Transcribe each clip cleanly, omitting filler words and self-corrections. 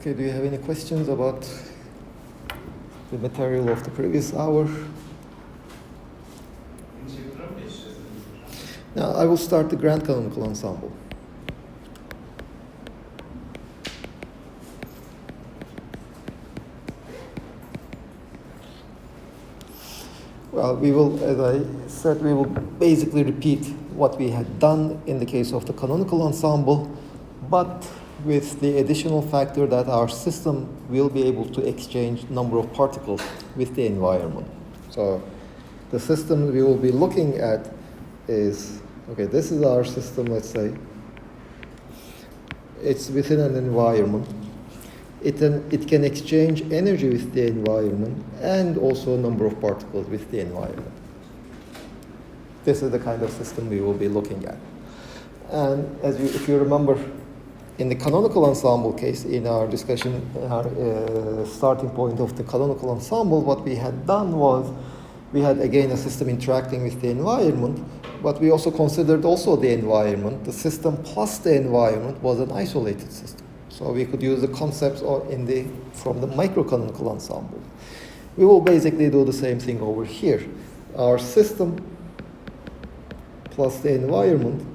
Okay, do you have any questions about the material of the previous hour? Now, I will start the grand canonical ensemble. Well, we will, as I said, we will basically repeat what we had done in the case of the canonical ensemble, but with the additional factor that our system will be able to exchange number of particles with the environment. So the system we will be looking at is, okay, this is our system, let's say. It's within an environment. It can exchange energy with the environment and also a number of particles with the environment. This is the kind of system we will be looking at. And if you remember, in the canonical ensemble case, in our discussion, our starting point of the canonical ensemble, what we had done was we had again a system interacting with the environment, but we also considered also the environment. The system plus the environment was an isolated system. So we could use the concepts from the microcanonical ensemble. We will basically do the same thing over here. Our system plus the environment.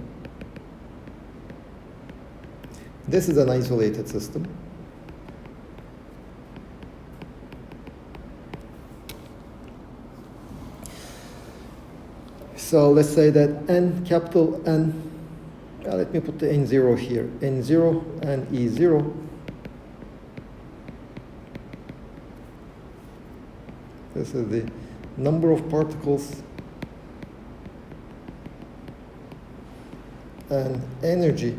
This is an isolated system. So let's say that N, capital N, let me put the N0 here, N0 and E0. This is the number of particles and energy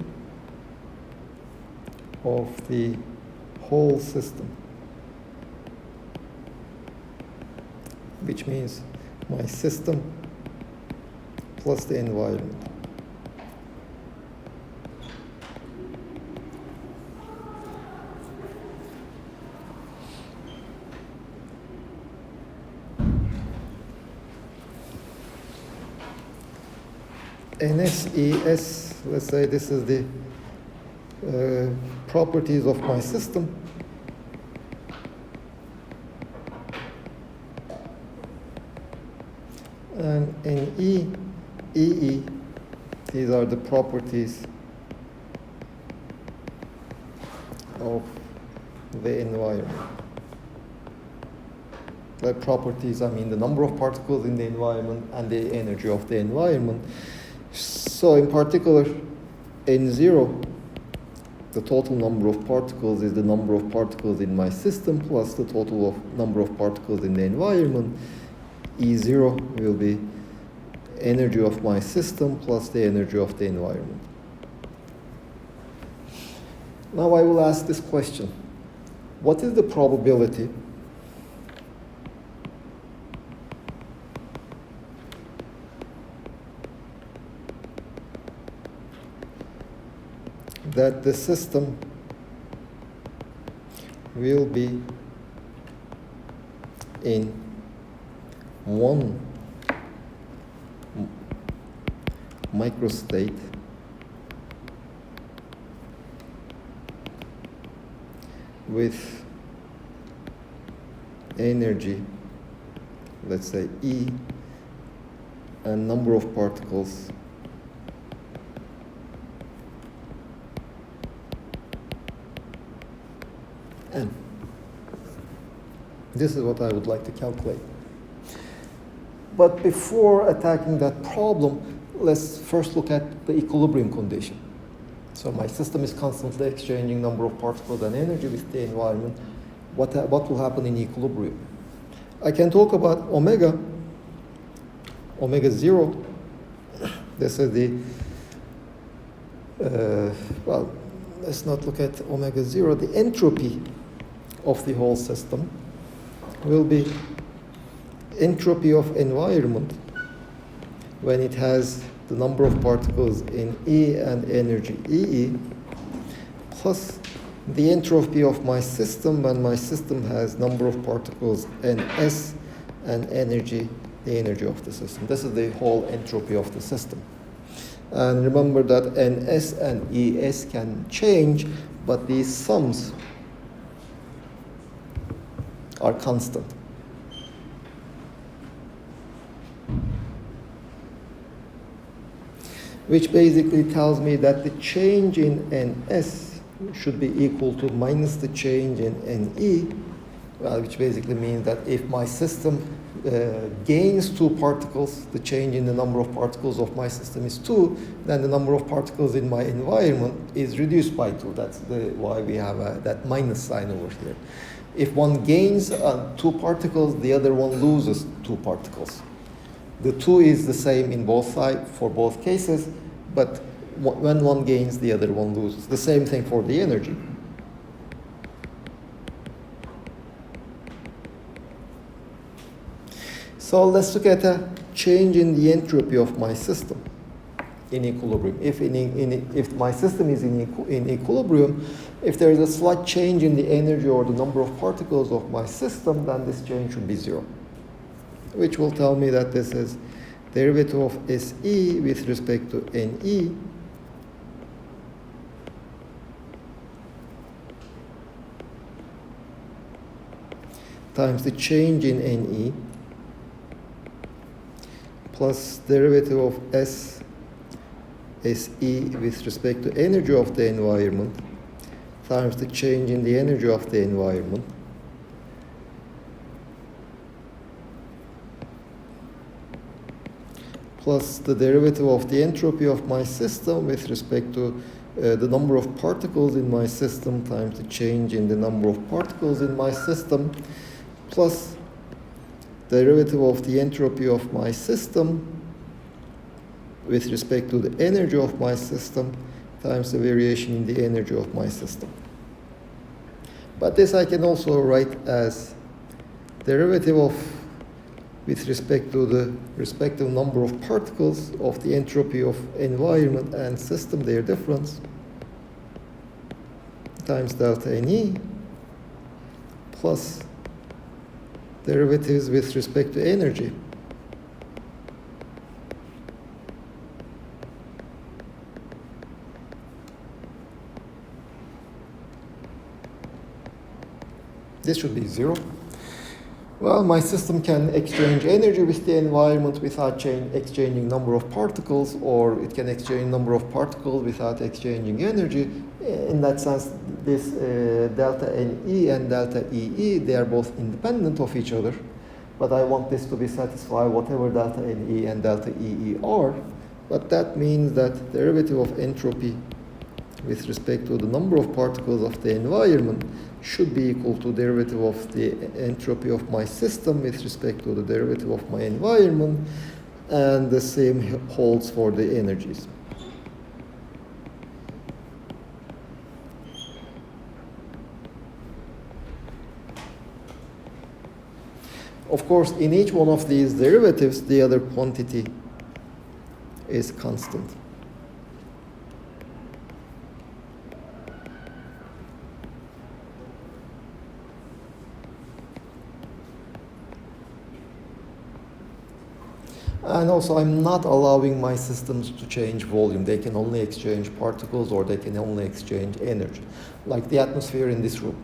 of the whole system, which means my system plus the environment. NSES, let's say this is the properties of my system. And in EE, these are the properties of the environment. By properties, I mean the number of particles in the environment and the energy of the environment. So in particular, N0, the total number of particles is the number of particles in my system plus the total of number of particles in the environment. E0 will be energy of my system plus the energy of the environment. Now I will ask this question. What is the probability that the system will be in one microstate with energy, let's say E, and number of particles N. This is what I would like to calculate. But before attacking that problem, let's first look at the equilibrium condition. So my system is constantly exchanging number of particles and energy with the environment. What will happen in equilibrium? I can talk about omega 0. This is the, well, let's not look at omega 0. The entropy of the whole system will be entropy of environment when it has the number of particles in E and energy EE plus the entropy of my system when my system has number of particles NS and energy, the energy of the system. This is the whole entropy of the system. And remember that NS and ES can change, but these sums are constant. Which basically tells me that the change in NS should be equal to minus the change in NE, which basically means that if my system gains 2 particles, the change in the number of particles of my system is 2, then the number of particles in my environment is reduced by 2. That's why we have that minus sign over here. If one gains 2 particles, the other one loses 2 particles. The 2 is the same in both sides for both cases, but when one gains, the other one loses. The same thing for the energy. So let's look at a change in the entropy of my system in equilibrium. If my system is in equilibrium, if there is a slight change in the energy or the number of particles of my system, then this change should be 0. Which will tell me that this is derivative of SE with respect to NE times the change in NE plus derivative of SE with respect to energy of the environment times the change in the energy of the environment plus the derivative of the entropy of my system with respect to the number of particles in my system times the change in the number of particles in my system plus derivative of the entropy of my system with respect to the energy of my system times the variation in the energy of my system. But this I can also write as derivative of with respect to the respective number of particles of the entropy of environment and system, their difference, times delta NE plus derivatives with respect to energy this should be 0. Well, my system can exchange energy with the environment without exchanging number of particles, or it can exchange number of particles without exchanging energy. In that sense, this delta NE and delta EE, they are both independent of each other. But I want this to be satisfied whatever delta NE and delta EE are. But that means that derivative of entropy with respect to the number of particles of the environment should be equal to derivative of the entropy of my system with respect to the derivative of my environment, and the same holds for the energies. Of course, in each one of these derivatives, the other quantity is constant. And also, I'm not allowing my systems to change volume. They can only exchange particles, or they can only exchange energy, like the atmosphere in this room.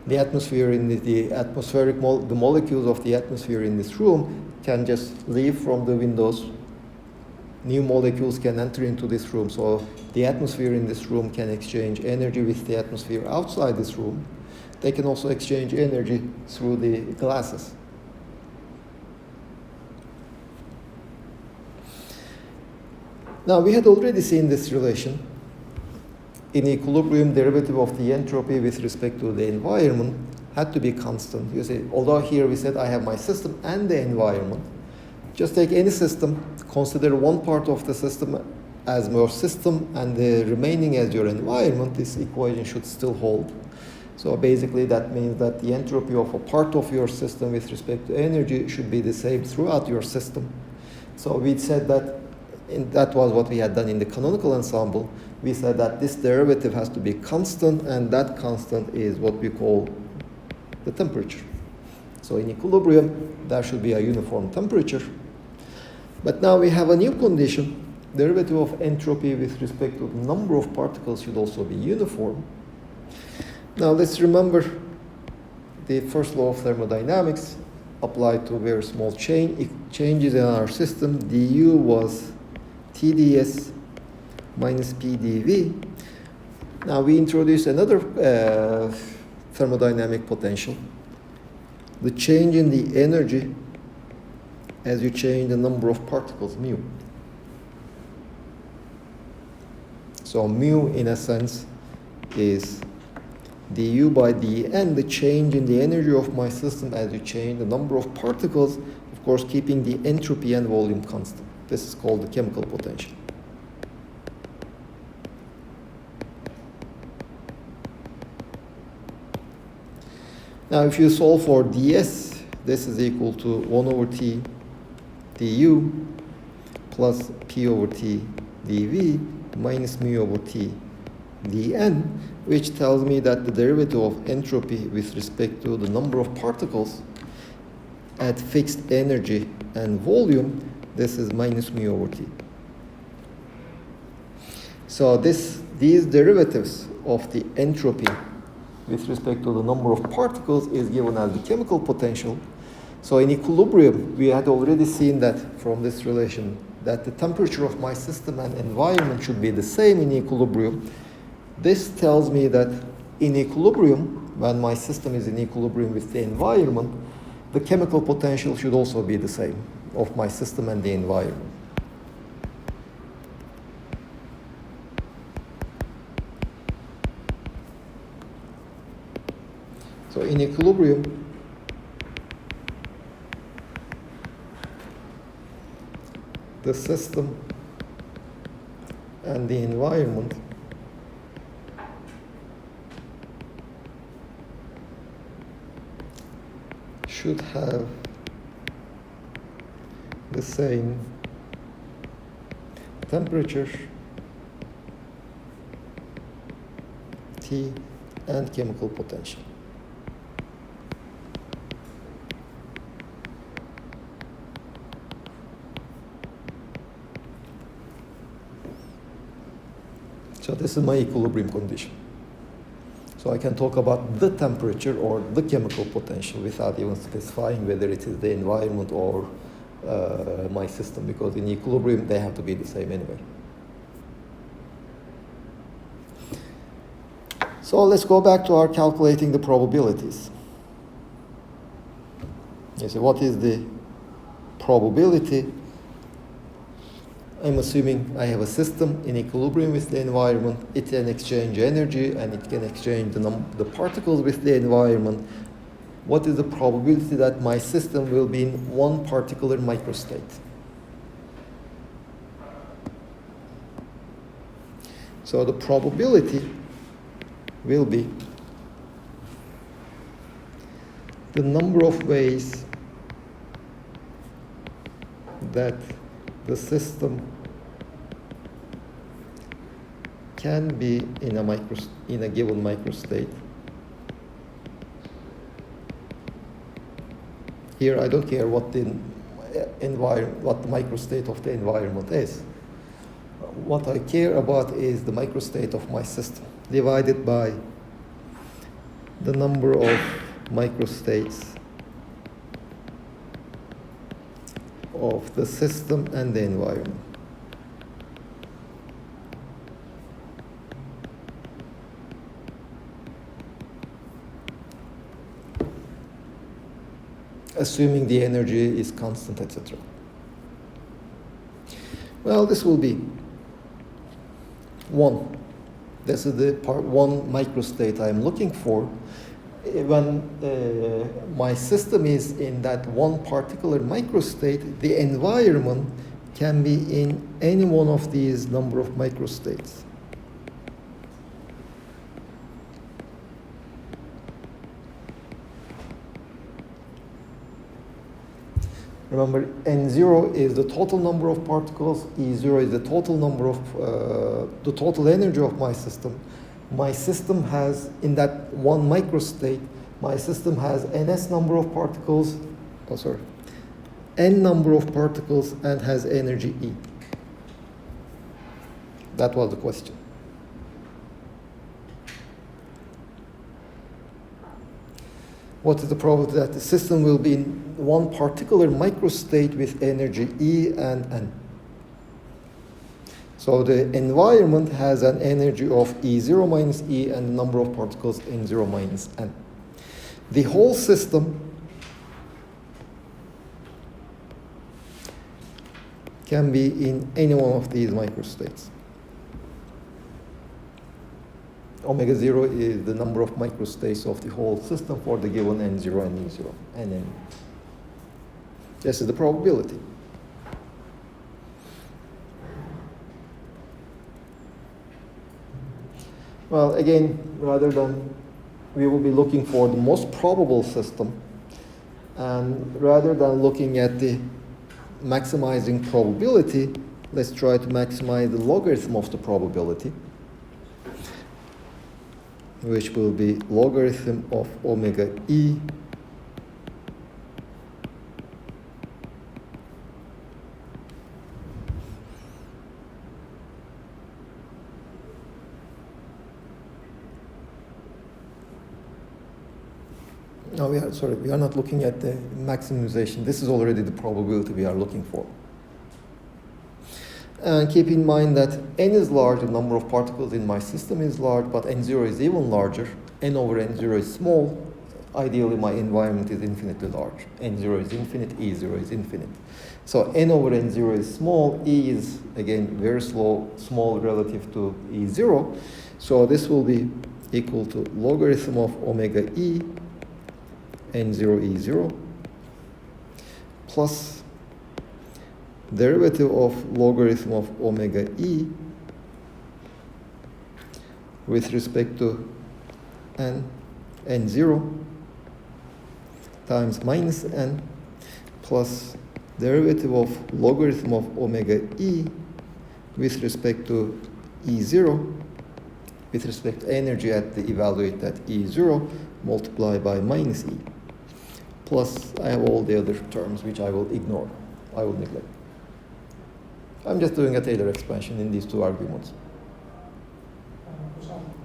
The atmosphere in the molecules of the atmosphere in this room can just leave from the windows. New molecules can enter into this room. So the atmosphere in this room can exchange energy with the atmosphere outside this room. They can also exchange energy through the glasses. Now, we had already seen this relation. In equilibrium, derivative of the entropy with respect to the environment had to be constant. You see, although here we said I have my system and the environment, just take any system, consider one part of the system as your system and the remaining as your environment, this equation should still hold. So basically that means that the entropy of a part of your system with respect to energy should be the same throughout your system. So we said that that was what we had done in the canonical ensemble. We said that this derivative has to be constant, and that constant is what we call the temperature. So in equilibrium, there should be a uniform temperature. But now we have a new condition. Derivative of entropy with respect to the number of particles should also be uniform. Now let's remember the first law of thermodynamics applied to a very small changes in our system. du was TdS minus PdV. Now we introduce another thermodynamic potential. The change in the energy as you change the number of particles, mu. So mu, in a sense, is du by dN, the change in the energy of my system as you change the number of particles, of course keeping the entropy and volume constant. This is called the chemical potential. Now if you solve for ds, this is equal to 1 over t du plus p over t dv minus mu over t dN, which tells me that the derivative of entropy with respect to the number of particles at fixed energy and volume, this is minus mu over t. So these derivatives of the entropy with respect to the number of particles is given as the chemical potential. So in equilibrium, we had already seen that from this relation, that the temperature of my system and environment should be the same in equilibrium. This tells me that in equilibrium, when my system is in equilibrium with the environment, the chemical potential should also be the same of my system and the environment. So in equilibrium, the system and the environment should have the same temperature, T, and chemical potential. So this is my equilibrium condition. So I can talk about the temperature or the chemical potential without even specifying whether it is the environment or my system, because in equilibrium they have to be the same anyway. So let's go back to our calculating the probabilities. You see, what is the probability? I'm assuming I have a system in equilibrium with the environment. It can exchange energy and it can exchange the particles with the environment. What is the probability that my system will be in one particular microstate? So the probability will be the number of ways that the system can be in a given microstate. Here I don't care what the microstate of the environment is. What I care about is the microstate of my system divided by the number of microstates of the system and the environment. Assuming the energy is constant, etc. Well, this will be 1. This is the part 1 microstate I am looking for. When my system is in that one particular microstate, the environment can be in any one of these number of microstates. Remember, N0 is the total number of particles, E0 is the total number of, the total energy of my system. My system has, in that one microstate, my system has ns number of particles, n number of particles and has energy E. That was the question. what is the probability that the system will be in one particular microstate with energy E and N. So the environment has an energy of E0 minus E and the number of particles N0 minus N. The whole system can be in any one of these microstates. Omega 0 is the number of microstates of the whole system for the given N0 and E0 and N. This is the probability. Well, again, rather than we will be looking for the most probable system, and rather than looking at the maximizing probability, let's try to maximize the logarithm of the probability, which will be logarithm of omega E No, we are not looking at the maximization. This is already the probability we are looking for. And keep in mind that n is large, the number of particles in my system is large, but n0 is even larger. N over n0 is small. Ideally, my environment is infinitely large. n0 is infinite, E0 is infinite. So n over n0 is small. E is, again, very small relative to E0. So this will be equal to logarithm of omega E N0 E0 plus derivative of logarithm of omega E with respect to N0 times minus N plus derivative of logarithm of omega E with respect to E0 with respect to energy at the evaluate at E0 multiplied by minus E. Plus, I have all the other terms which I will ignore. I will neglect. I'm just doing a Taylor expansion in these two arguments.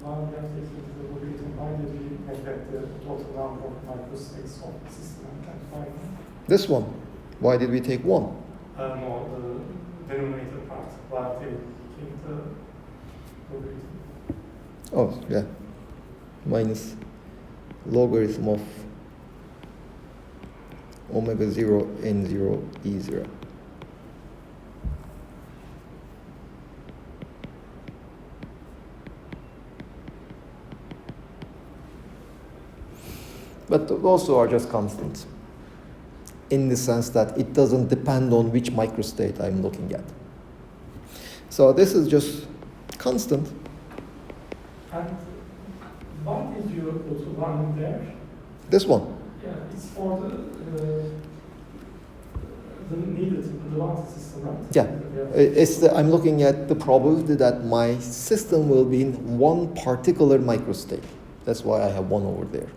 Now we have taken the logarithm. Why did we make that the total number of microstates of the system and find This one. Why did we take one? No, the denominator part. Why taking the logarithm? Oh, yeah. Minus logarithm of omega 0 N0 E0. But those are just constants in the sense that it doesn't depend on which microstate I'm looking at. So this is just constant. And why did you put one there? This one. Yeah, it's for the needed, the wanted system, right? Yeah, I'm looking at the probability that my system will be in one particular microstate. That's why I have one over there.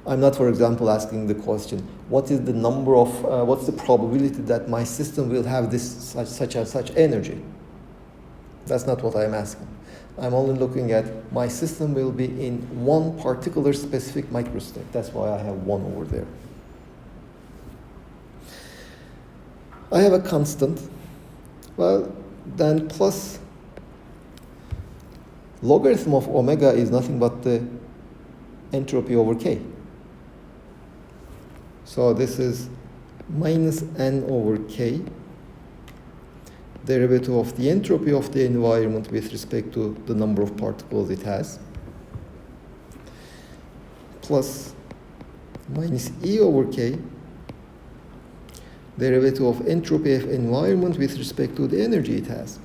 I'm not, for example, asking the question, what is the number of, what's the probability that my system will have this such energy? That's not what I'm asking. I'm only looking at my system will be in one particular specific microstate. That's why I have one over there. I have a constant. Well, then plus logarithm of omega is nothing but the entropy over k. So this is minus n over k, derivative of the entropy of the environment with respect to the number of particles it has, plus minus E over k, derivative of entropy of environment with respect to the energy it has.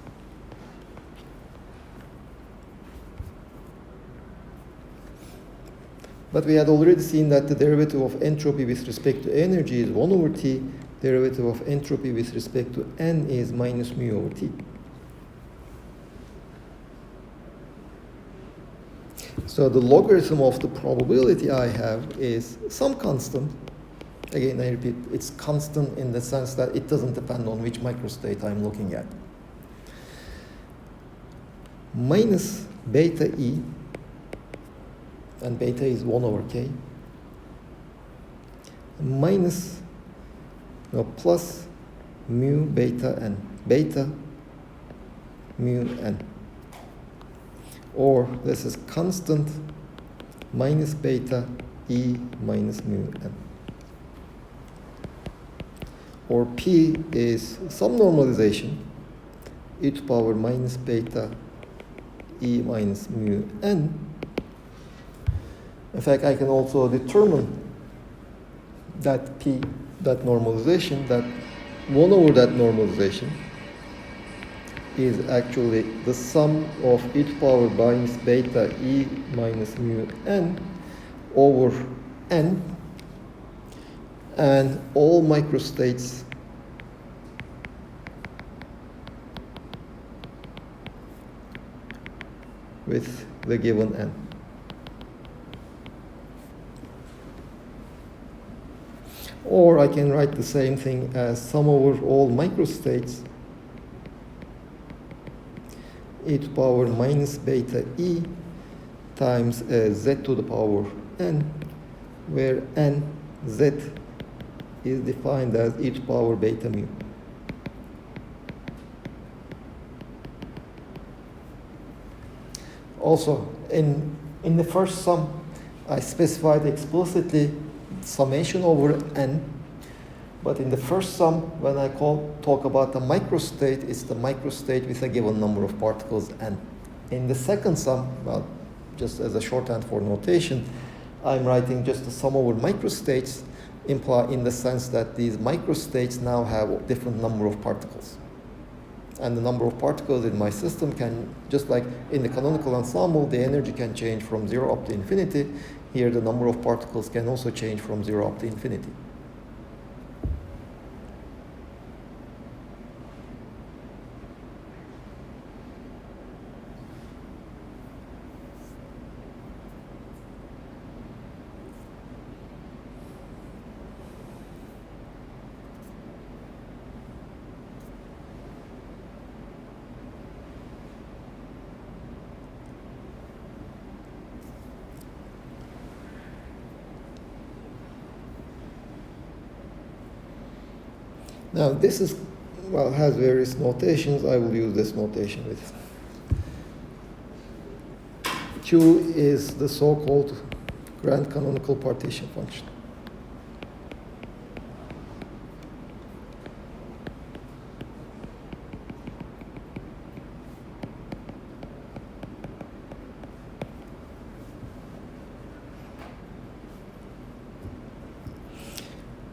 But we had already seen that the derivative of entropy with respect to energy is 1 over T, derivative of entropy with respect to N is minus mu over T. So the logarithm of the probability I have is some constant. Again, I repeat, it's constant in the sense that it doesn't depend on which microstate I'm looking at. Minus beta E, and beta is 1 over k, minus, no, plus mu beta n, beta mu n. Or this is constant minus beta E minus mu n. Or P is some normalization, e to power minus beta E minus mu n. In fact, I can also determine that P, that normalization, that 1 over that normalization is actually the sum of e to power minus beta E minus mu n over n, and all microstates with the given n. Or I can write the same thing as sum over all microstates e to power minus beta E times z to the power n, where n, z, is defined as e to power beta mu. Also, in the first sum, I specified explicitly summation over n, but in the first sum, when I talk about the microstate, it's the microstate with a given number of particles n. In the second sum, well, just as a shorthand for notation, I'm writing just the sum over microstates, imply in the sense that these microstates now have a different number of particles. And the number of particles in my system can, just like in the canonical ensemble, the energy can change from 0 up to infinity. Here, the number of particles can also change from 0 up to infinity. Now this is, well, has various notations. I will use this notation with. Q is the so-called grand canonical partition function.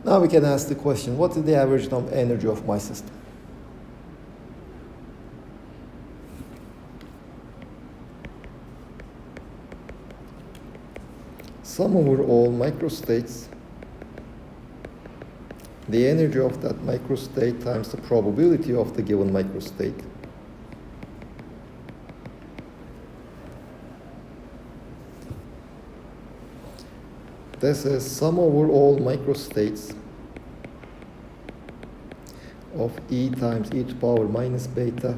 Now we can ask the question, what is the average energy of my system? Sum over all microstates, the energy of that microstate times the probability of the given microstate. This is sum over all microstates of E times e to power minus beta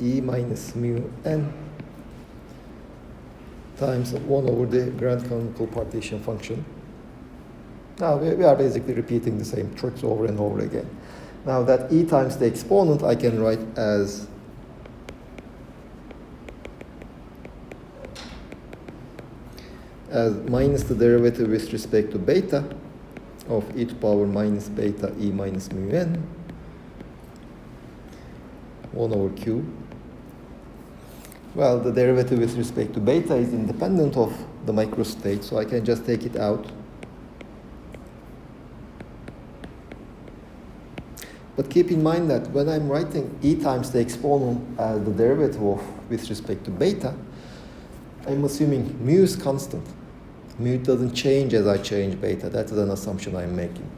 E minus mu n times 1 over the grand canonical partition function. Now we are basically repeating the same tricks over and over again. Now that E times the exponent I can write as minus the derivative with respect to beta of e to power minus beta E minus mu n 1 over q. Well, the derivative with respect to beta is independent of the microstate, so I can just take it out. But keep in mind that when I'm writing E times the exponent as the derivative of with respect to beta, I'm assuming mu is constant. Mu doesn't change as I change beta. That is an assumption I'm making.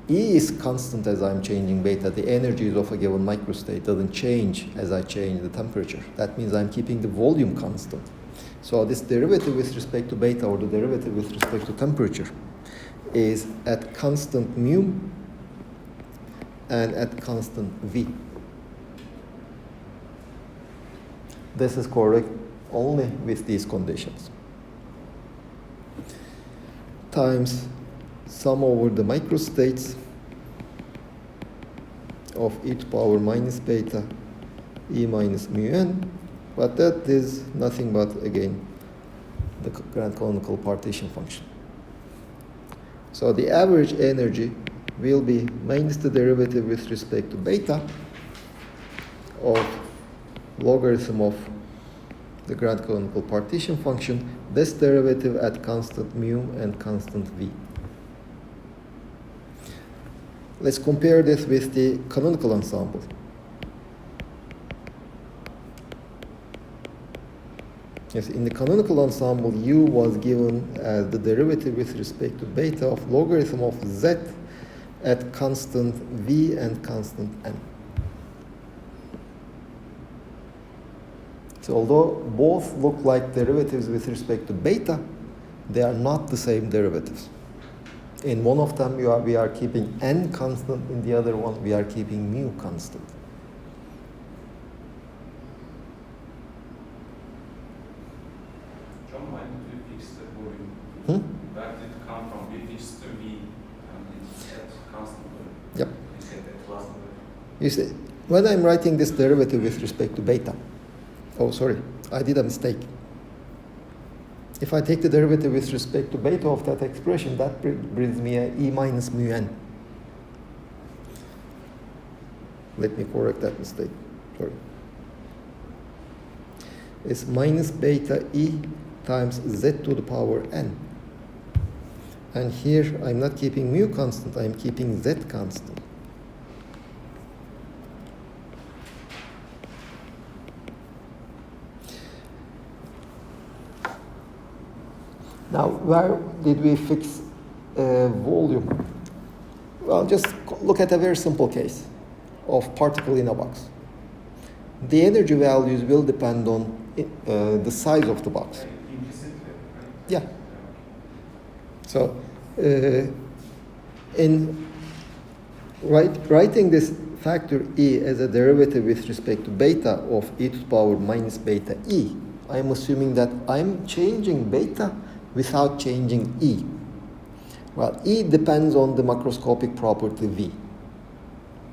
E is constant as I'm changing beta. The energies of a given microstate doesn't change as I change the temperature. That means I'm keeping the volume constant. So this derivative with respect to beta, or the derivative with respect to temperature, is at constant mu and at constant v. This is correct only with these conditions. times sum over the microstates of e to power minus beta e minus mu n, but that is nothing but, again, the grand canonical partition function. So the average energy will be minus the derivative with respect to beta of logarithm of the grand canonical partition function, this derivative at constant mu and constant v. Let's compare this with the canonical ensemble. Yes, in the canonical ensemble, u was given as the derivative with respect to beta of logarithm of z at constant v and constant n. So although both look like derivatives with respect to beta, they are not the same derivatives. In one of them, we are keeping n constant. In the other one, we are keeping mu constant. John, why did we fix the volume? Where did it come from? We fixed the v and it's at constant volume. Yep. We said that last volume. You see, when I'm writing this derivative with respect to beta, oh, sorry, I did a mistake. If I take the derivative with respect to beta of that expression, that brings me a e minus mu n. Let me correct that mistake. Sorry. It's minus beta e times z to the power n. And here I'm not keeping mu constant, I'm keeping z constant. Now, where did we fix volume? Well, just look at a very simple case of particle in a box. The energy values will depend on the size of the box. Implicitly, right? Yeah. So, in writing this factor e as a derivative with respect to beta of e to the power minus beta e, I'm assuming that I'm changing beta without changing E. Well, E depends on the macroscopic property V.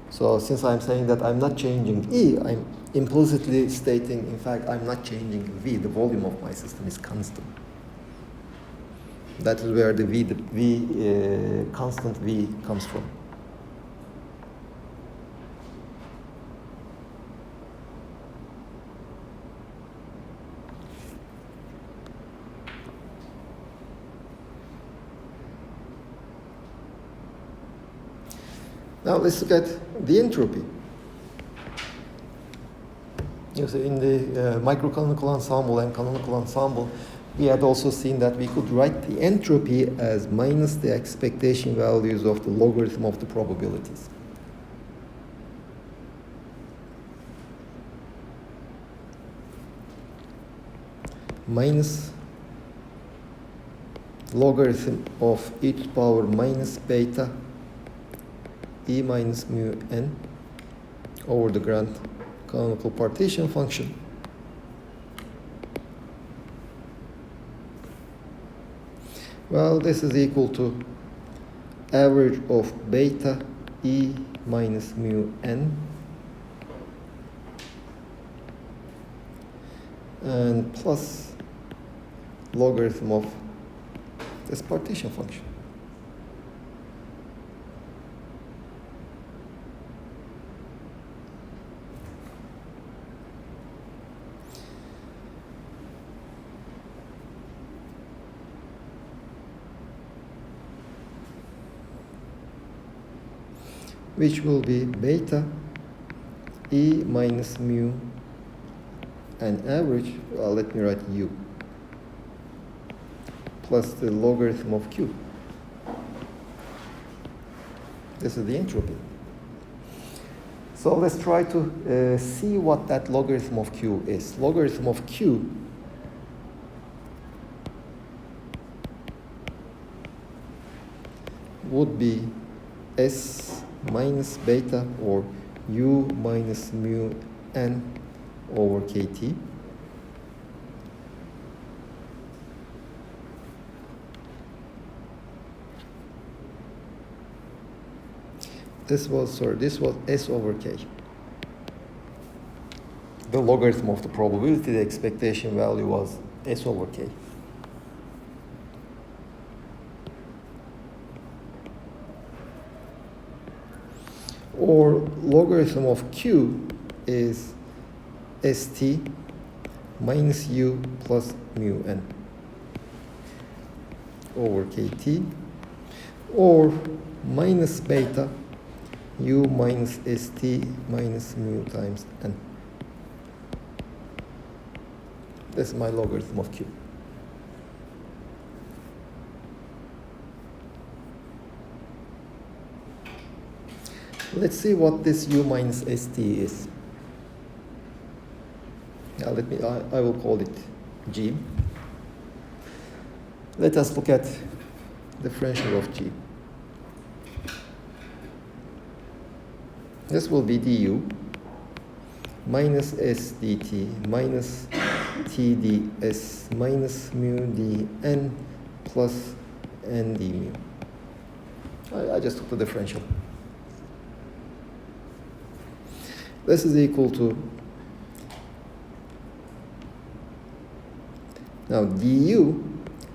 So since I'm saying that I'm not changing E, I'm implicitly stating, in fact, I'm not changing V. The volume of my system is constant. That is where the constant V comes from. Now let's look at the entropy. You see, in the microcanonical ensemble and canonical ensemble, we had also seen that we could write the entropy as minus the expectation values of the logarithm of the probabilities. Minus logarithm of e to the power minus beta e minus mu n over the grand canonical partition function well, this is equal to average of beta e minus mu n and plus logarithm of this partition function. Which will be beta e minus mu and average, well, let me write u, plus the logarithm of q. This is the entropy. So let's try to see what that logarithm of q is. Logarithm of q would be s minus beta or u minus mu n over kt. this was S over K. The logarithm of the probability, the expectation value was S over K. Or logarithm of Q is ST minus U plus mu n over KT, or minus beta U minus ST minus mu times n. This is my logarithm of Q. Let's see what this U minus ST is. Now I will call it G. Let us look at differential of G. This will be du minus S dt minus T ds minus mu dn plus n d mu. I just took the differential. This is equal to, now du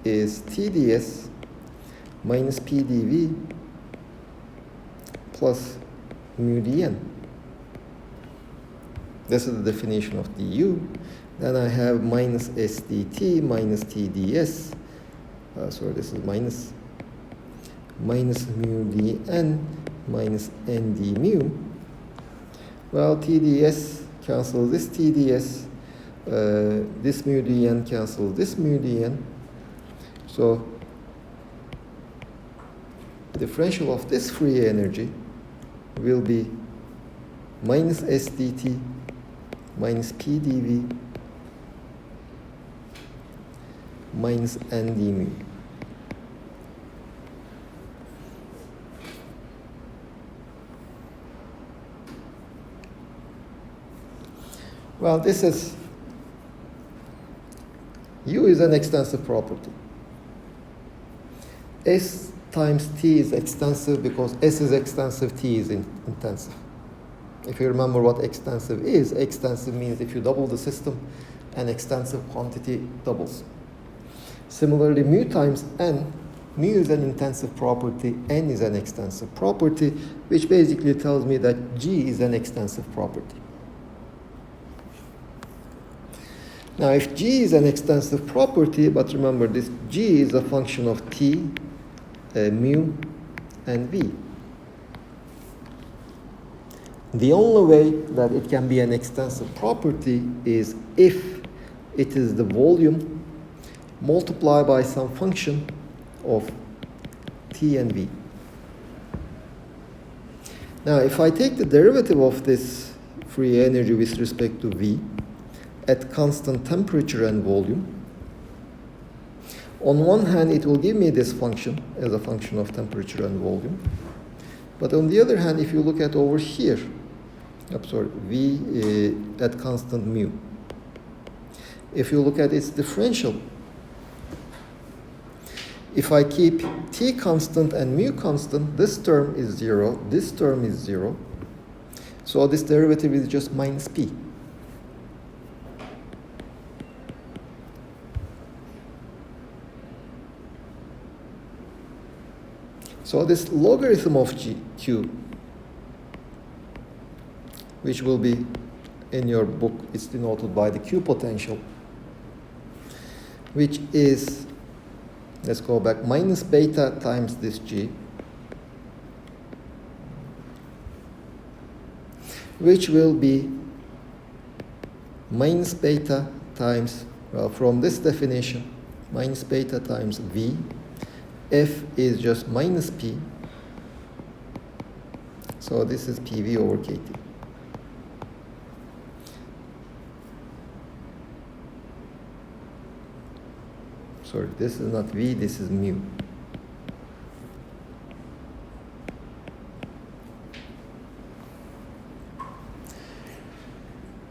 is T ds minus P dv plus mu dn. This is the definition of du. Then I have minus S dt minus T ds. Sorry, this is minus mu dn minus n d mu. Well, TDS cancels this TDS, this mu dn cancels this mu dn. So the differential of this free energy will be minus S dt minus P dv minus n d mu. Well, this is, U is an extensive property. S times T is extensive because S is extensive, T is intensive. If you remember what extensive means if you double the system, an extensive quantity doubles. Similarly, mu times n, mu is an intensive property, n is an extensive property, which basically tells me that G is an extensive property. Now, if G is an extensive property, but remember this G is a function of T, mu, and V. The only way that it can be an extensive property is if it is the volume multiplied by some function of T and V. Now, if I take the derivative of this free energy with respect to V, at constant temperature and volume, on one hand it will give me this function as a function of temperature and volume, but on the other hand, if you look at over here, V at constant mu, if you look at its differential, if I keep T constant and mu constant, this term is 0, this term is 0, so this derivative is just minus P. So this logarithm of Q, which will be in your book, it's denoted by the Q potential, which is, let's go back, minus beta times this G, which will be minus beta times, well, from this definition, minus beta times V. F is just minus P, so this is PV over KT. Sorry, this is not V, this is mu.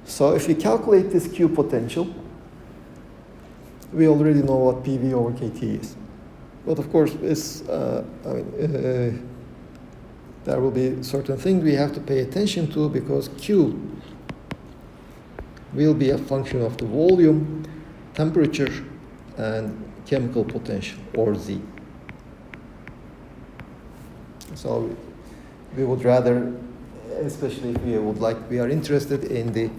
So if we calculate this Q potential, we already know what PV over KT is. But of course, there will be certain things we have to pay attention to, because Q will be a function of the volume, temperature, and chemical potential, or Z. So we would rather, especially if we are interested in the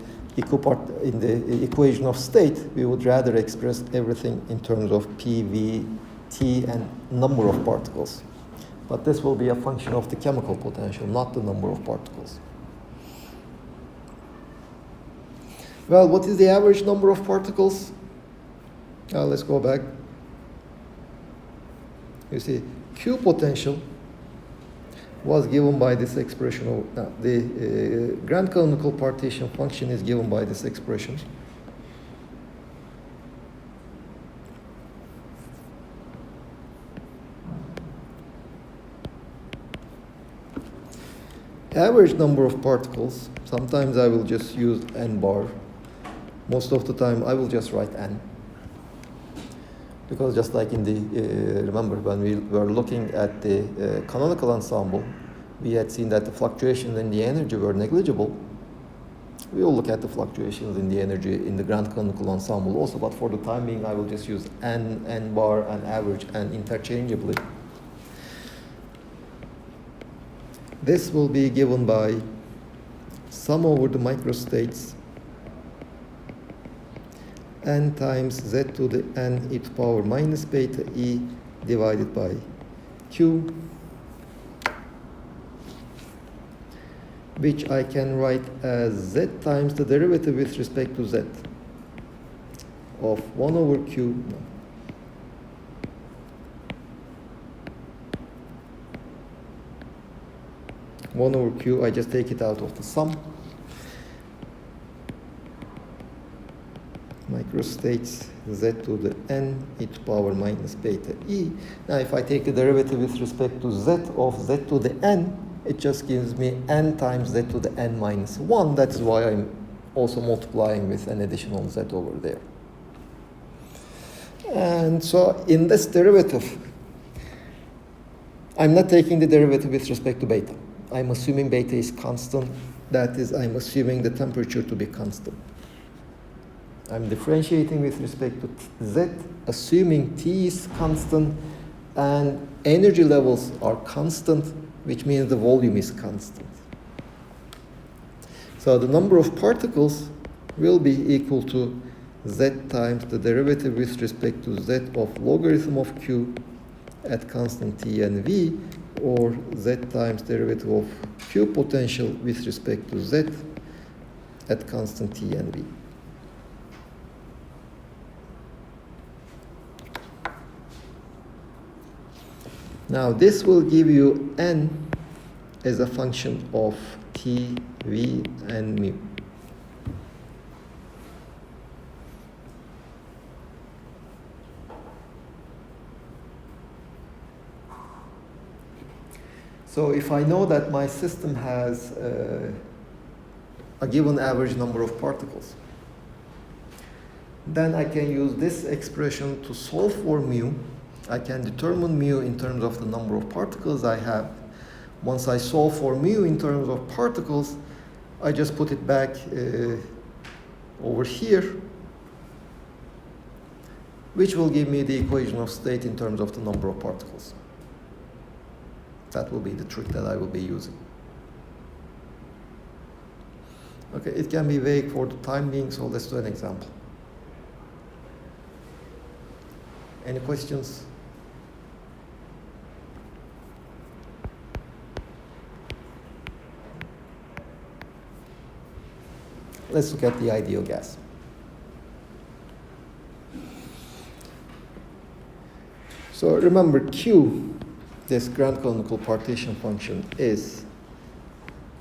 equation of state, we would rather express everything in terms of P, V, T, and number of particles. But this will be a function of the chemical potential, not the number of particles. Well, what is the average number of particles? Let's go back. You see, Q potential was given by this expression of the grand canonical partition function is given by this expression. Average number of particles, sometimes I will just use n bar. Most of the time I will just write n. Because just like in the, remember when we were looking at the canonical ensemble, we had seen that the fluctuations in the energy were negligible. We will look at the fluctuations in the energy in the grand canonical ensemble also, but for the time being I will just use n bar, and average, and interchangeably. This will be given by sum over the microstates n times z to the n e to power minus beta e divided by q, which I can write as z times the derivative with respect to z of 1 over q. 1 over q, I just take it out of the sum. Microstates z to the n e to power minus beta e. Now if I take the derivative with respect to z of z to the n, it just gives me n times z to the n minus 1. That is why I'm also multiplying with an additional z over there. And so in this derivative, I'm not taking the derivative with respect to beta. I'm assuming beta is constant. That is, I'm assuming the temperature to be constant. I'm differentiating with respect to z, assuming T is constant and energy levels are constant, which means the volume is constant. So the number of particles will be equal to z times the derivative with respect to z of logarithm of q at constant T and V, or z times derivative of q potential with respect to z at constant T and V. Now this will give you n as a function of T, V, and mu. So if I know that my system has a given average number of particles, then I can use this expression to solve for mu. I can determine mu in terms of the number of particles I have. Once I solve for mu in terms of particles, I just put it back over here, which will give me the equation of state in terms of the number of particles. That will be the trick that I will be using. Okay, it can be vague for the time being, so let's do an example. Any questions? Let's look at the ideal gas. So remember, Q, this grand canonical partition function, is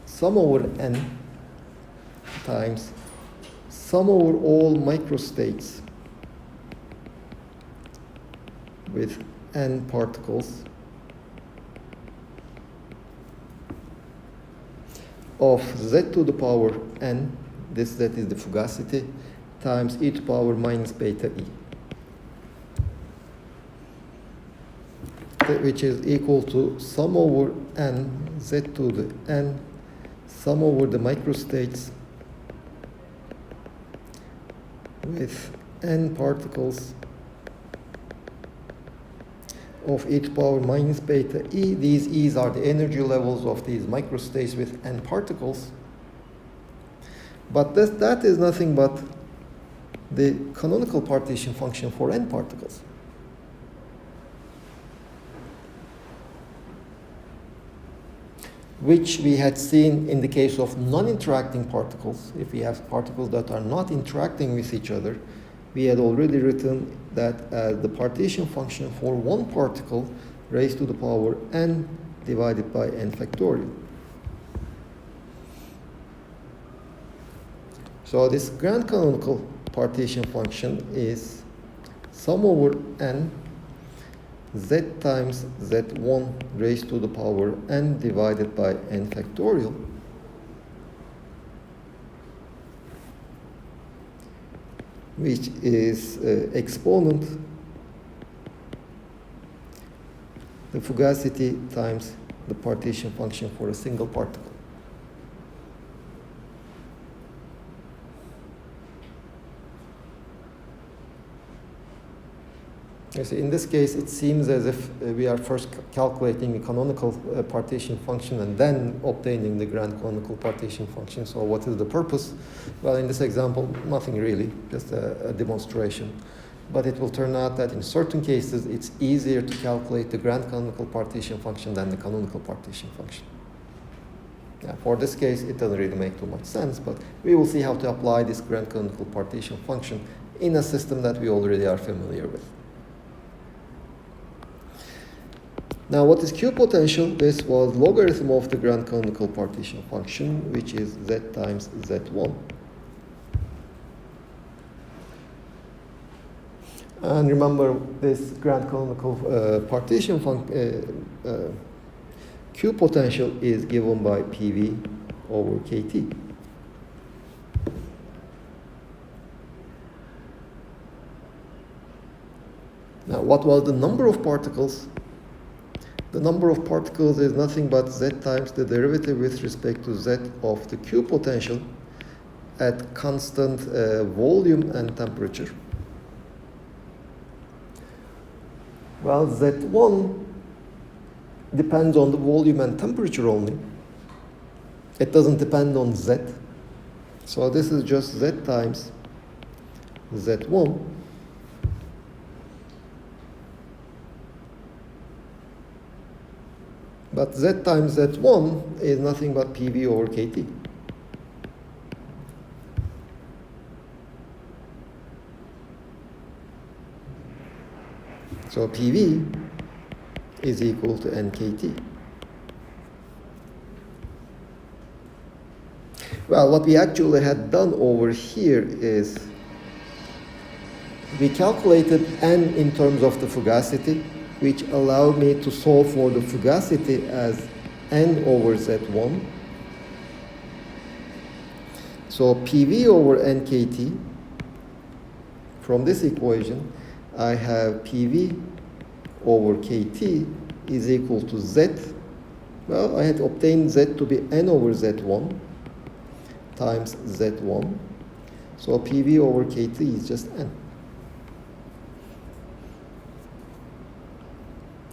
sum over n times sum over all microstates with n particles of z to the power n, this z is the fugacity, times e to power minus beta e. which is equal to sum over n, z to the n, sum over the microstates with n particles of e to power minus beta e. These e's are the energy levels of these microstates with n particles. But that is nothing but the canonical partition function for n particles. Which we had seen in the case of non-interacting particles. If we have particles that are not interacting with each other, we had already written that as the partition function for one particle raised to the power n divided by n factorial. So this grand canonical partition function is sum over n z times z1 raised to the power n divided by n factorial, which is exponent the fugacity times the partition function for a single particle. You see, in this case, it seems as if we are first calculating a canonical partition function and then obtaining the grand canonical partition function. So what is the purpose? Well, in this example, nothing really, just a demonstration. But it will turn out that in certain cases, it's easier to calculate the grand canonical partition function than the canonical partition function. Yeah, for this case, it doesn't really make too much sense, but we will see how to apply this grand canonical partition function in a system that we already are familiar with. Now, what is Q potential? This was logarithm of the grand canonical partition function, which is z times z1. And remember, this grand canonical partition function, Q potential is given by PV over KT. Now, what was the number of particles? The number of particles is nothing but z times the derivative with respect to z of the Q potential at constant volume and temperature. Well, Z1 depends on the volume and temperature only. It doesn't depend on Z. So this is just Z times Z1. But Z times Z1 is nothing but PV over KT. So PV is equal to NKT. Well, what we actually had done over here is we calculated N in terms of the fugacity, which allowed me to solve for the fugacity as N over Z1. So PV over NKT, from this equation, I have PV over KT is equal to Z. Well, I had obtained Z to be N over Z1 times Z1. So PV over KT is just N.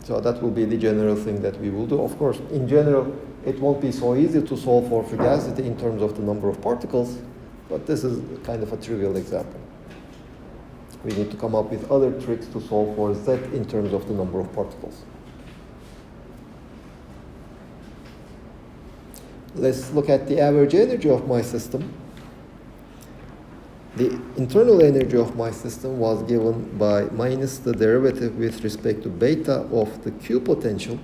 So that will be the general thing that we will do. Of course, in general, it won't be so easy to solve for fugacity in terms of the number of particles, but this is kind of a trivial example. We need to come up with other tricks to solve for Z in terms of the number of particles. Let's look at the average energy of my system. The internal energy of my system was given by minus the derivative with respect to beta of the Q potential.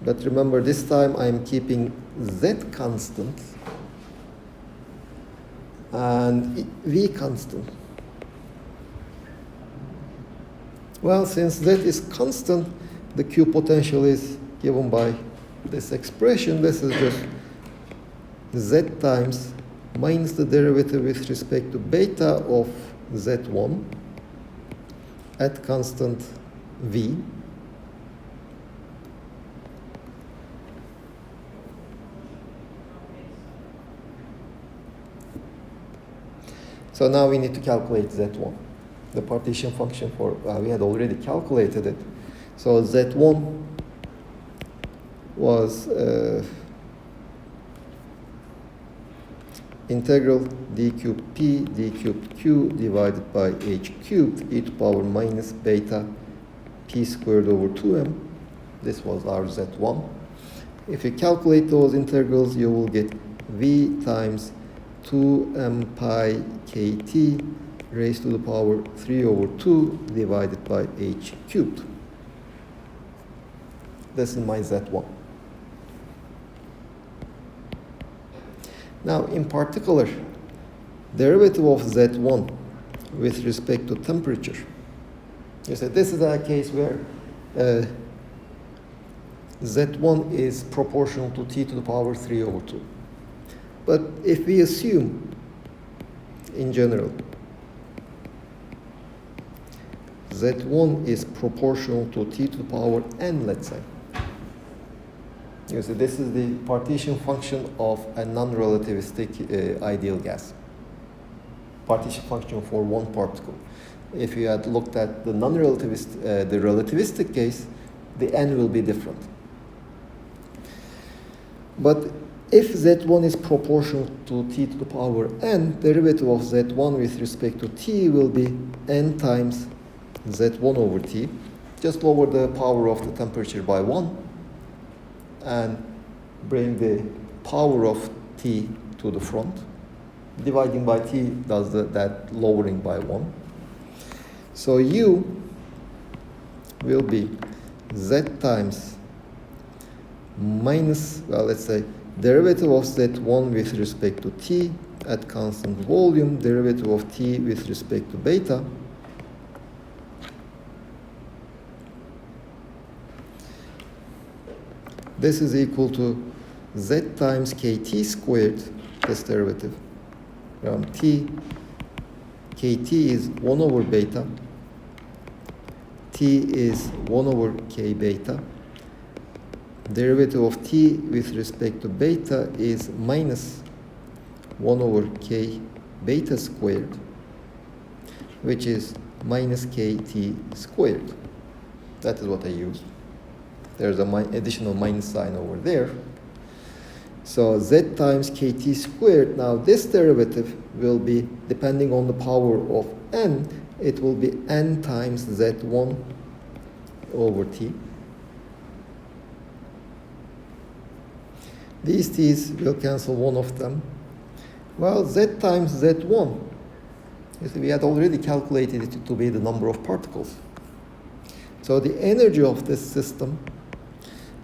But remember, this time I'm keeping Z constant and V constant. Well, since Z is constant, the Q potential is given by this expression. This is just Z times minus the derivative with respect to beta of Z1 at constant V. So now we need to calculate Z1. The partition function for, we had already calculated it. So Z1 was integral d cubed p d cubed q divided by h cubed e to power minus beta p squared over 2m. This was our Z1. If you calculate those integrals, you will get v times 2m pi kt raised to the power 3 over 2 divided by h cubed. This is my Z1. Now, in particular, derivative of Z1 with respect to temperature. You say this is a case where Z1 is proportional to T to the power 3 over 2. But if we assume, in general, Z1 is proportional to T to the power n, let's say. You see, this is the partition function of a non-relativistic ideal gas. Partition function for one particle. If you had looked at the non-relativist, the relativistic case, the n will be different. But if Z1 is proportional to T to the power n, derivative of Z1 with respect to T will be n times Z1 over T. Just lower the power of the temperature by 1 and bring the power of T to the front. Dividing by T does that lowering by 1. So U will be Z times minus, well, let's say, derivative of Z1 with respect to T at constant volume, derivative of T with respect to beta, this is equal to Z times KT squared, this derivative, from T. KT is 1 over beta. T is 1 over K beta. Derivative of T with respect to beta is minus 1 over K beta squared, which is minus KT squared. That is what I used. There's an additional minus sign over there. So Z times KT squared, now this derivative will be, depending on the power of n, it will be n times Z1 over T. These T's will cancel one of them. Well, Z times Z1, you see, we had already calculated it to be the number of particles. So the energy of this system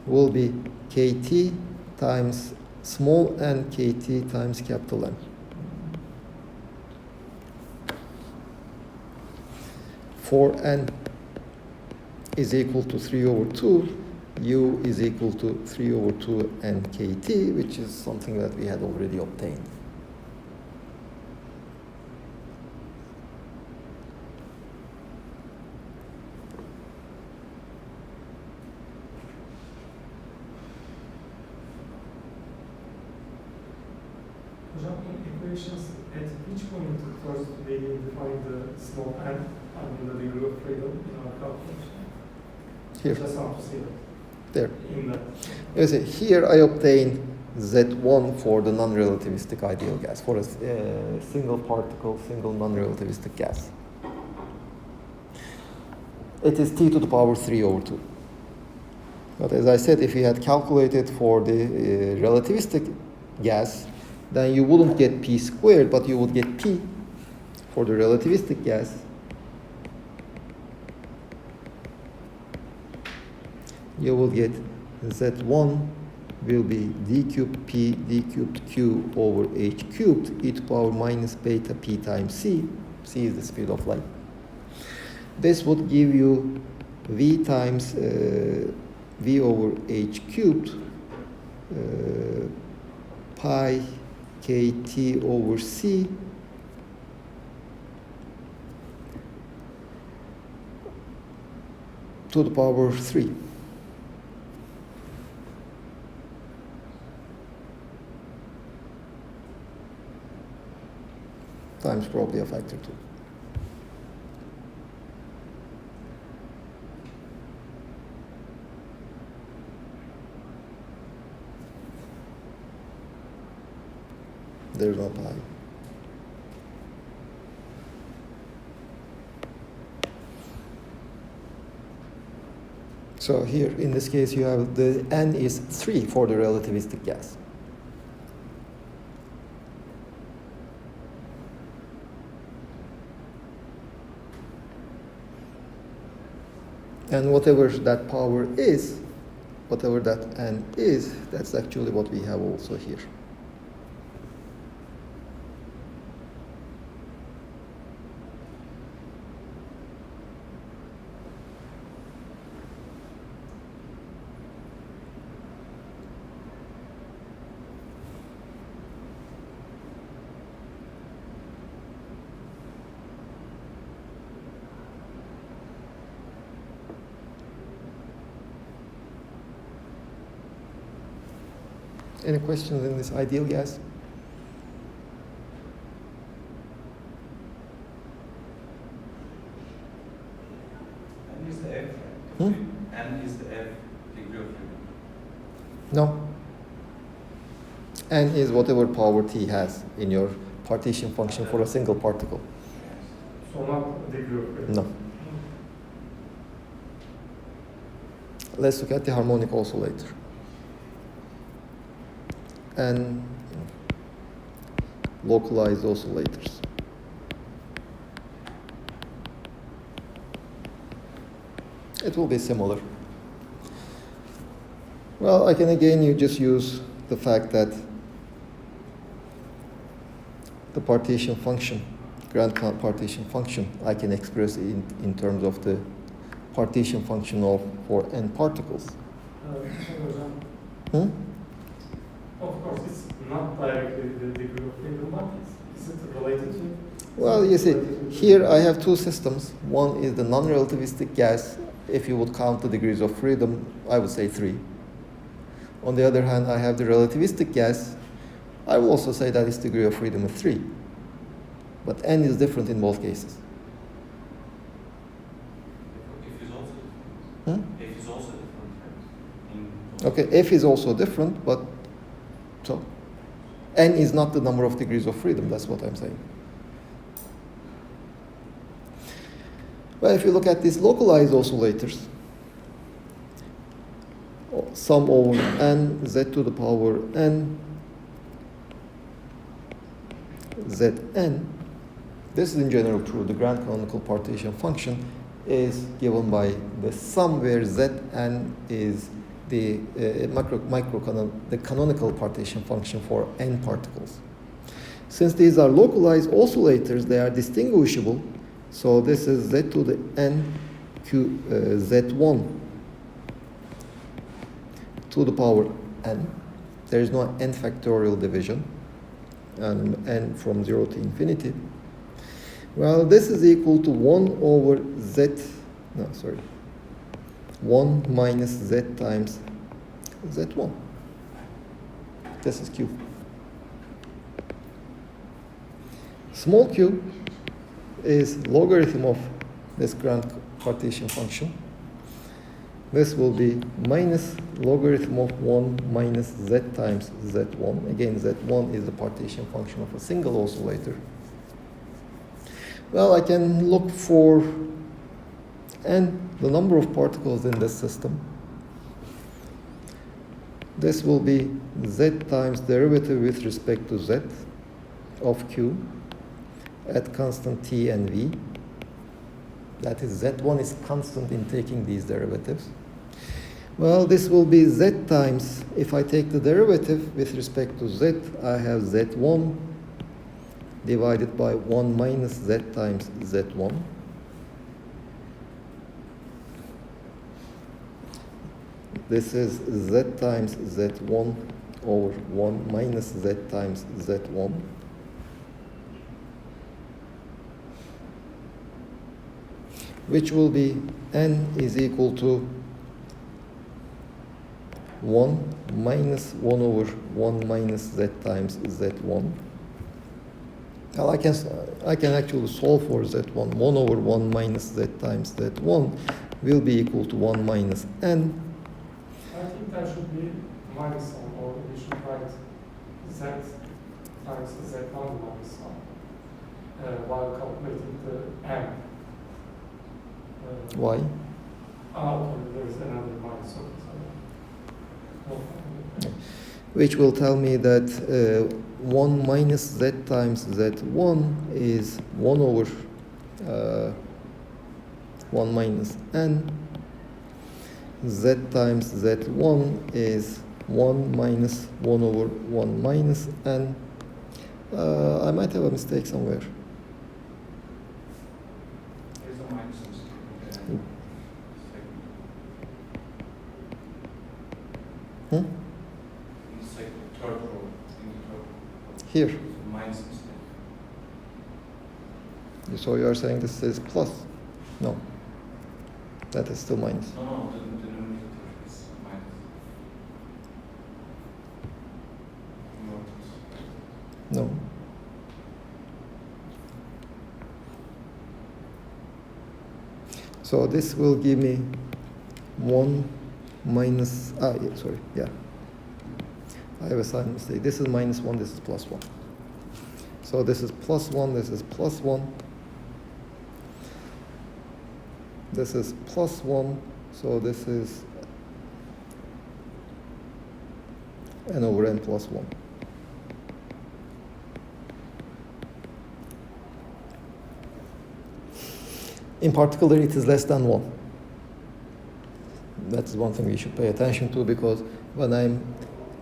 will be KT times small n KT times capital N. For n is equal to 3 over 2, U is equal to 3 over 2 n KT, which is something that we had already obtained. Equations, at which point first we define the small n, the degree of freedom in our calculation? Here. Just want to see that. There. In that. You see, here I obtained Z1 for the non-relativistic ideal gas, for a single particle, single non-relativistic gas. It is T to the power 3 over 2. But as I said, if you had calculated for the relativistic gas, then you wouldn't get P squared, but you would get P for the relativistic gas. You will get Z1 will be d cubed P d cubed Q over H cubed e to power minus beta P times C. C is the speed of light. This would give you V times V over H cubed pi KT over C to the power 3. times probably a factor 2. There's no pi. So here, in this case, you have the n is 3 for the relativistic gas. And whatever that power is, whatever that n is, that's actually what we have also here. Any questions in this ideal gas? N is the F. Hmm? N is the F degree of freedom. No. N is whatever power t has in your partition function for a single particle. So not degree of freedom. No. Let's look at the harmonic oscillator. And localized oscillators. It will be similar. Well, I can again you just use the fact that the partition function, grand partition function, I can express in terms of the partition function of for n particles. Hmm? Of course, it's not directly the degree of freedom, but is it related to? Well, you see, here I have two systems. One is the non-relativistic gas. If you would count the degrees of freedom, I would say 3. On the other hand, I have the relativistic gas. I will also say that its degree of freedom is 3. But n is different in both cases. F is also different. Hmm? F is also different. Okay, F is also different, but so n is not the number of degrees of freedom. That's what I'm saying. Well, if you look at these localized oscillators, sum over n z to the power n zn, this is in general true. The grand canonical partition function is given by the sum where zn is the the canonical partition function for n particles. Since these are localized oscillators, they are distinguishable. So this is z to the n q z1 to the power n. There is no n factorial division, and n from 0 to infinity. Well, this is equal to 1 over z, 1 minus z times z1. This is q. Small q is logarithm of this grand partition function. This will be minus logarithm of 1 minus z times z1. Again, z1 is the partition function of a single oscillator. Well, I can look for n, the number of particles in this system. This will be z times derivative with respect to z of q at constant t and v. That is, z1 is constant in taking these derivatives. Well, this will be z times, if I take the derivative with respect to z, I have z1 divided by 1 minus z times z1. This is z times z1 over 1 minus z times z1. Which will be n is equal to 1 minus 1 over 1 minus z times z1. Well, I can actually solve for z1. 1 over 1 minus z times z1 will be equal to 1 minus n. I think there should be minus 1, or we should write z times z1 minus 1 while calculating the n. Why? Okay, there is another minus, so no. Which will tell me that 1 minus z times z1 is 1 over 1 minus n. Z times z1 is 1 minus 1 over 1 minus n. I might have a mistake somewhere. There's a minus mistake in the Hmm? in the second, third row, in the third row. Here. There's a minus mistake. So you are saying this is plus? No. That is still minus. No, the denominator is minus. No, No. So this will give me 1 minus, yeah, sorry, yeah. I have a sign mistake. This is minus 1, this is plus 1. So this is plus 1, this is plus 1. This is plus 1, so this is n over n plus 1. In particular, it is less than 1. That is one thing we should pay attention to, because when I'm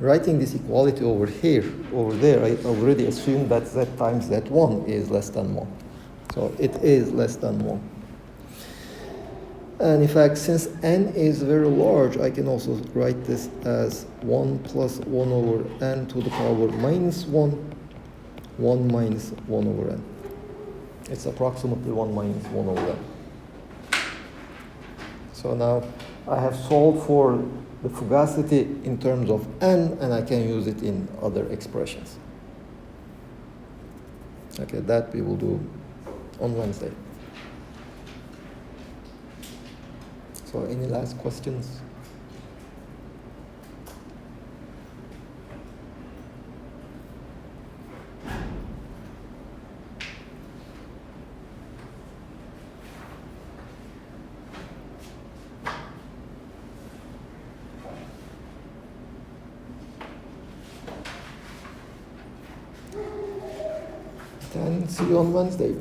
writing this equality over here, over there, I already assume that z times z1 is less than 1. So it is less than 1. And in fact, since n is very large, I can also write this as 1 plus 1 over n to the power minus 1, 1 minus 1 over n. It's approximately 1 minus 1 over n. So now I have solved for the fugacity in terms of n, and I can use it in other expressions. Okay, that we will do on Wednesday. So any last questions? Then see you on Wednesday.